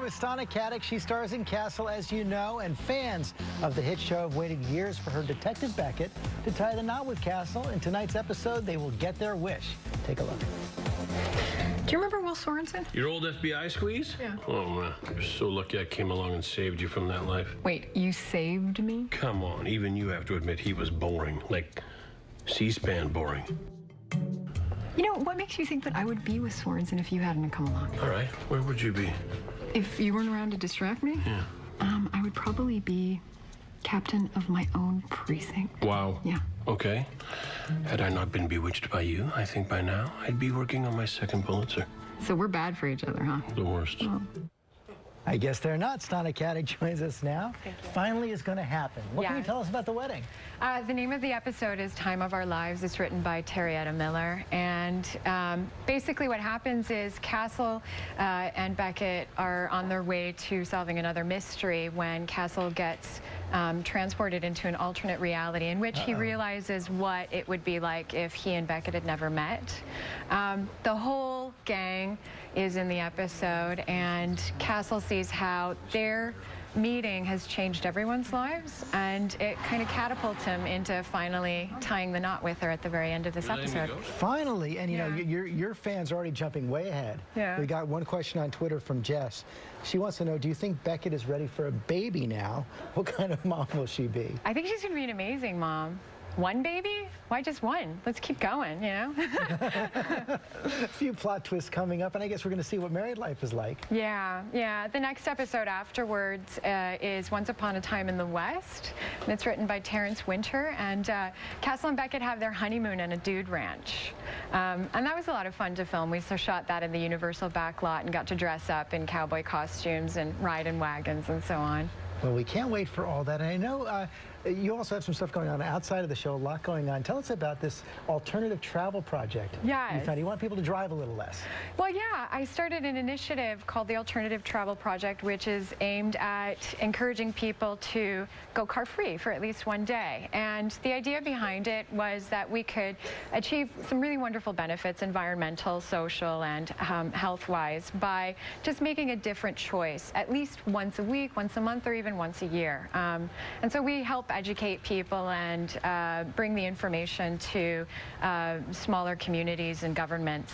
with Stana Katic. She stars in Castle, as you know, and fans of the hit show have waited years for her Detective Beckett to tie the knot with Castle. In tonight's episode, they will get their wish. Take a look. Do you remember Will Sorensen? Your old FBI squeeze? Yeah. Oh, man. You're so lucky I came along and saved you from that life. Wait, you saved me? Come on, even you have to admit he was boring. Like, C-SPAN boring. You know, what makes you think that I would be with Sorensen if you hadn't come along? All right, where would you be? If you weren't around to distract me? Yeah. I would probably be captain of my own precinct. Wow. Yeah. Okay. Had I not been bewitched by you, I think by now I'd be working on my second Pulitzer. So we're bad for each other, huh? The worst. Oh. I guess they're not. Stana Katic joins us now. Thank you. Finally, it's going to happen. What can you Yes. tell us about the wedding? The name of the episode is Time of Our Lives. It's written by Terrietta Miller. And basically what happens is Castle and Beckett are on their way to solving another mystery when Castle gets transported into an alternate reality in which he realizes what it would be like if he and Beckett had never met. The whole gang is in the episode, and Castle sees how their meeting has changed everyone's lives, and it kind of catapults him into finally tying the knot with her at the very end of this episode. Finally, and you know, Yeah. your fans are already jumping way ahead. Yeah. We got one question on Twitter from Jess. She wants to know, do you think Beckett is ready for a baby now? What kind of mom will she be? I think she's going to be an amazing mom. One baby? Why just one? Let's keep going, you know? A few plot twists coming up, and I guess we're going to see what married life is like. Yeah. The next episode afterwards is Once Upon a Time in the West, and it's written by Terrence Winter. And Castle and Beckett have their honeymoon in a dude ranch. And that was a lot of fun to film. We shot that in the Universal backlot and got to dress up in cowboy costumes and ride in wagons and so on. Well, we can't wait for all that. And I know you also have some stuff going on outside of the show, a lot going on. Tell us about this alternative travel project. Yes. You want people to drive a little less. Well, yeah, I started an initiative called the Alternative Travel Project, which is aimed at encouraging people to go car-free for at least one day. And the idea behind it was that we could achieve some really wonderful benefits, environmental, social, and health-wise, by just making a different choice, at least once a week, once a month, or even once a year. And so we help educate people and bring the information to smaller communities and governments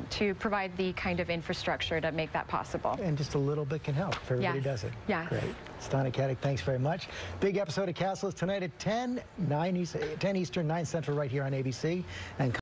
to provide the kind of infrastructure to make that possible. And just a little bit can help if everybody Yes. does it. Yes. Great. Stana Katic, thanks very much. Big episode of Castle is tonight at 10 Eastern, 9 Central, right here on ABC. And